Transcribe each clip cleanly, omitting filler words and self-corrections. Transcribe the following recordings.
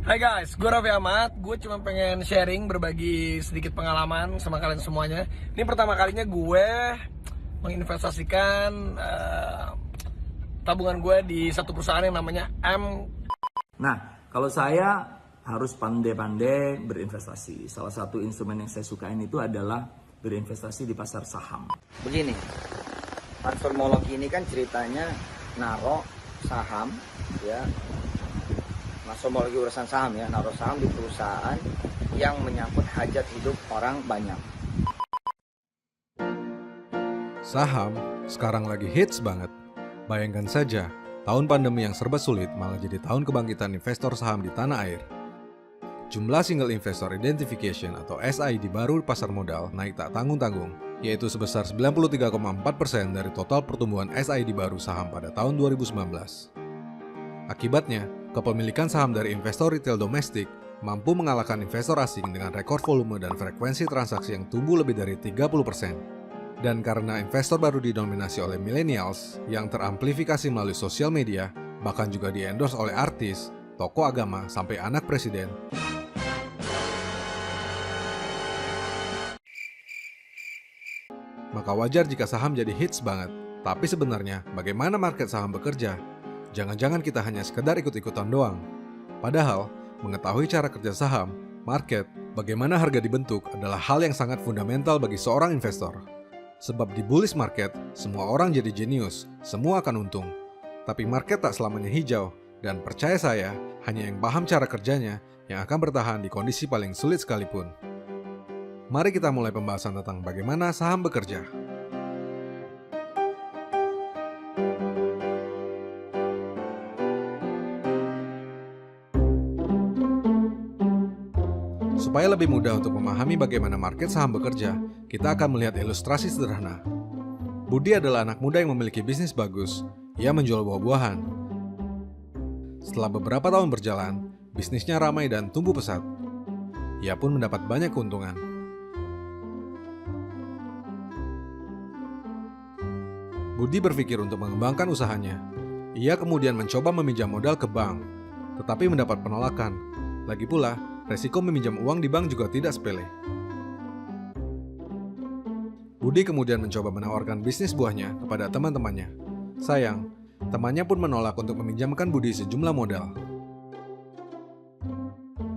Hai guys, gue Raffi Ahmad. Gue cuma pengen sharing, berbagi sedikit pengalaman sama kalian semuanya. Ini pertama kalinya gue menginvestasikan tabungan gue di satu perusahaan yang namanya Nah, kalau saya harus pandai-pandai berinvestasi. Salah satu instrumen yang saya sukain itu adalah berinvestasi di pasar saham. Begini, transformologi ini kan ceritanya naro saham, ya. Transformologi urusan saham ya, naro saham di perusahaan yang menyangkut hajat hidup orang banyak. Saham sekarang lagi hits banget. Bayangkan saja, tahun pandemi yang serba sulit malah jadi tahun kebangkitan investor saham di tanah air. Jumlah Single Investor Identification atau SID baru pasar modal naik tak tanggung-tanggung, yaitu sebesar 93,4% dari total pertumbuhan SID baru saham pada tahun 2019. Akibatnya, kepemilikan saham dari investor retail domestik mampu mengalahkan investor asing dengan rekor volume dan frekuensi transaksi yang tumbuh lebih dari 30%. Dan karena investor baru didominasi oleh millennials yang teramplifikasi melalui sosial media, bahkan juga di-endorse oleh artis, tokoh agama, sampai anak presiden, maka wajar jika saham jadi hits banget. Tapi sebenarnya, bagaimana market saham bekerja? Jangan-jangan kita hanya sekedar ikut-ikutan doang. Padahal, mengetahui cara kerja saham, market, bagaimana harga dibentuk adalah hal yang sangat fundamental bagi seorang investor. Sebab di bullish market, semua orang jadi jenius, semua akan untung. Tapi market tak selamanya hijau, dan percaya saya, hanya yang paham cara kerjanya yang akan bertahan di kondisi paling sulit sekalipun. Mari kita mulai pembahasan tentang bagaimana saham bekerja. Supaya lebih mudah untuk memahami bagaimana market saham bekerja, kita akan melihat ilustrasi sederhana. Budi adalah anak muda yang memiliki bisnis bagus. Ia menjual buah-buahan. Setelah beberapa tahun berjalan, bisnisnya ramai dan tumbuh pesat. Ia pun mendapat banyak keuntungan. Budi berpikir untuk mengembangkan usahanya. Ia kemudian mencoba meminjam modal ke bank, tetapi mendapat penolakan. Lagi pula, resiko meminjam uang di bank juga tidak sepele. Budi kemudian mencoba menawarkan bisnis buahnya kepada teman-temannya. Sayang, temannya pun menolak untuk meminjamkan Budi sejumlah modal.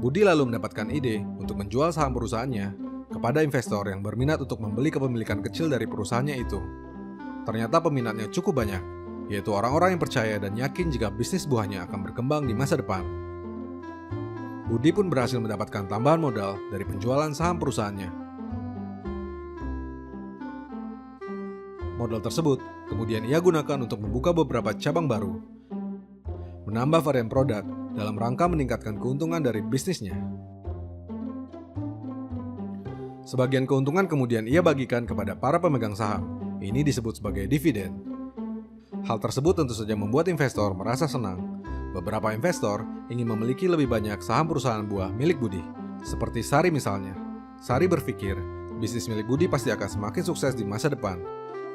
Budi lalu mendapatkan ide untuk menjual saham perusahaannya kepada investor yang berminat untuk membeli kepemilikan kecil dari perusahaannya itu. Ternyata peminatnya cukup banyak, yaitu orang-orang yang percaya dan yakin jika bisnis buahnya akan berkembang di masa depan. Budi pun berhasil mendapatkan tambahan modal dari penjualan saham perusahaannya. Modal tersebut kemudian ia gunakan untuk membuka beberapa cabang baru, menambah varian produk dalam rangka meningkatkan keuntungan dari bisnisnya. Sebagian keuntungan kemudian ia bagikan kepada para pemegang saham. Ini disebut sebagai dividen. Hal tersebut tentu saja membuat investor merasa senang. Beberapa investor ingin memiliki lebih banyak saham perusahaan buah milik Budi, seperti Sari misalnya. Sari berpikir, bisnis milik Budi pasti akan semakin sukses di masa depan.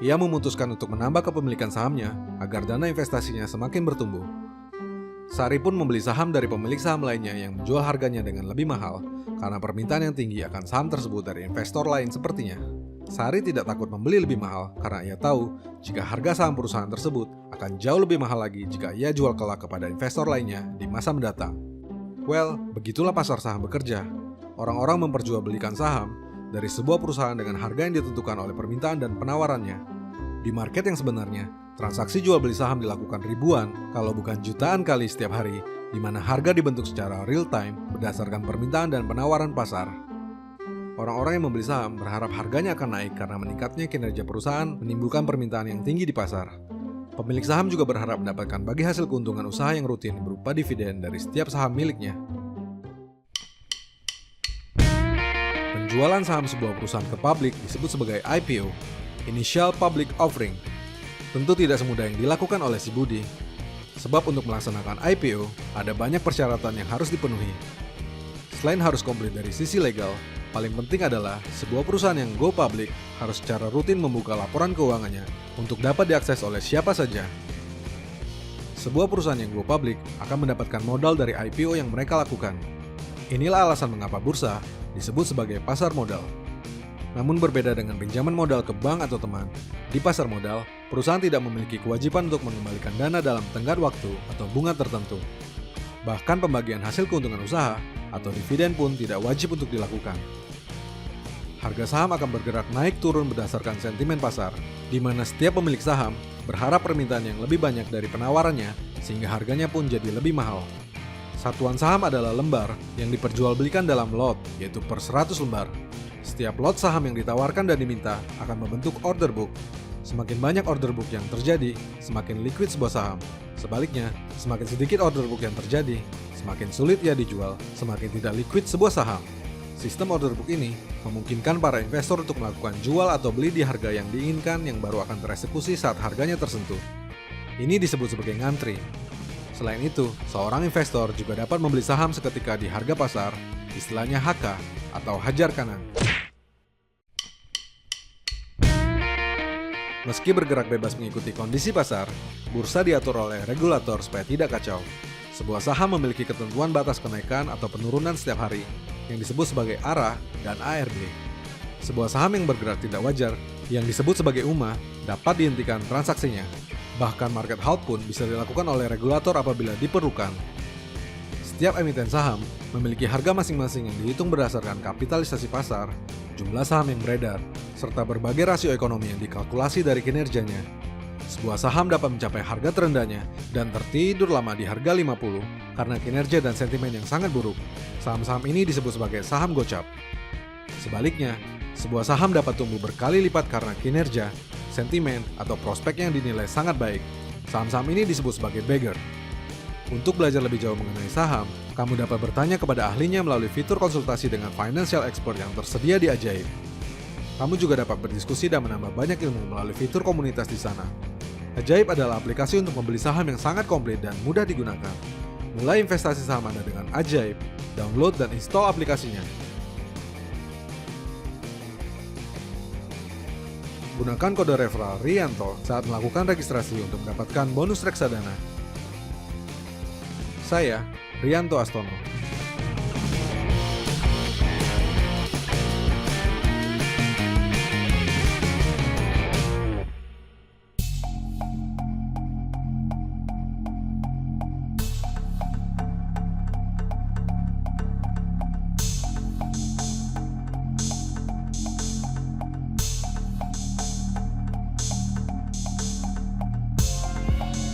Ia memutuskan untuk menambah kepemilikan sahamnya agar dana investasinya semakin bertumbuh. Sari pun membeli saham dari pemilik saham lainnya yang menjual harganya dengan lebih mahal karena permintaan yang tinggi akan saham tersebut dari investor lain sepertinya. Sari tidak takut membeli lebih mahal karena ia tahu jika harga saham perusahaan tersebut akan jauh lebih mahal lagi jika ia jual kelak kepada investor lainnya di masa mendatang. Well, begitulah pasar saham bekerja. Orang-orang memperjualbelikan saham dari sebuah perusahaan dengan harga yang ditentukan oleh permintaan dan penawarannya. Di market yang sebenarnya, transaksi jual beli saham dilakukan ribuan, kalau bukan jutaan kali setiap hari, di mana harga dibentuk secara real time berdasarkan permintaan dan penawaran pasar. Orang-orang yang membeli saham berharap harganya akan naik karena meningkatnya kinerja perusahaan menimbulkan permintaan yang tinggi di pasar. Pemilik saham juga berharap mendapatkan bagi hasil keuntungan usaha yang rutin berupa dividen dari setiap saham miliknya. Penjualan saham sebuah perusahaan ke publik disebut sebagai IPO, Initial Public Offering. Tentu tidak semudah yang dilakukan oleh si Budi. Sebab untuk melaksanakan IPO, ada banyak persyaratan yang harus dipenuhi. Selain harus komplit dari sisi legal, paling penting adalah sebuah perusahaan yang go public harus secara rutin membuka laporan keuangannya untuk dapat diakses oleh siapa saja. Sebuah perusahaan yang go public akan mendapatkan modal dari IPO yang mereka lakukan. Inilah alasan mengapa bursa disebut sebagai pasar modal. Namun berbeda dengan pinjaman modal ke bank atau teman, di pasar modal, perusahaan tidak memiliki kewajiban untuk mengembalikan dana dalam tenggat waktu atau bunga tertentu. Bahkan pembagian hasil keuntungan usaha atau dividen pun tidak wajib untuk dilakukan. Harga saham akan bergerak naik turun berdasarkan sentimen pasar, di mana setiap pemilik saham berharap permintaan yang lebih banyak dari penawarannya sehingga harganya pun jadi lebih mahal. Satuan saham adalah lembar yang diperjualbelikan dalam lot, yaitu per 100 lembar. Setiap lot saham yang ditawarkan dan diminta akan membentuk order book. Semakin banyak order book yang terjadi, semakin liquid sebuah saham. Sebaliknya, semakin sedikit order book yang terjadi, semakin sulit ia dijual, semakin tidak liquid sebuah saham. Sistem order book ini memungkinkan para investor untuk melakukan jual atau beli di harga yang diinginkan yang baru akan tereksekusi saat harganya tersentuh. Ini disebut sebagai ngantri. Selain itu, seorang investor juga dapat membeli saham seketika di harga pasar, istilahnya HK atau hajar kanan. Meski bergerak bebas mengikuti kondisi pasar, bursa diatur oleh regulator supaya tidak kacau. Sebuah saham memiliki ketentuan batas kenaikan atau penurunan setiap hari, yang disebut sebagai ARA dan ARB. Sebuah saham yang bergerak tidak wajar, yang disebut sebagai UMA, dapat dihentikan transaksinya. Bahkan market halt pun bisa dilakukan oleh regulator apabila diperlukan. Setiap emiten saham memiliki harga masing-masing yang dihitung berdasarkan kapitalisasi pasar, jumlah saham yang beredar, serta berbagai rasio ekonomi yang dikalkulasi dari kinerjanya. Sebuah saham dapat mencapai harga terendahnya dan tertidur lama di harga 50 karena kinerja dan sentimen yang sangat buruk. Saham-saham ini disebut sebagai saham gocap. Sebaliknya, sebuah saham dapat tumbuh berkali lipat karena kinerja, sentimen, atau prospek yang dinilai sangat baik. Saham-saham ini disebut sebagai beggar. Untuk belajar lebih jauh mengenai saham, kamu dapat bertanya kepada ahlinya melalui fitur konsultasi dengan financial expert yang tersedia di Ajaib. Kamu juga dapat berdiskusi dan menambah banyak ilmu melalui fitur komunitas di sana. Ajaib adalah aplikasi untuk membeli saham yang sangat komplit dan mudah digunakan. Mulai investasi saham Anda dengan Ajaib, download dan install aplikasinya. Gunakan kode referral Rianto saat melakukan registrasi untuk mendapatkan bonus reksadana. Saya, Rianto Astono.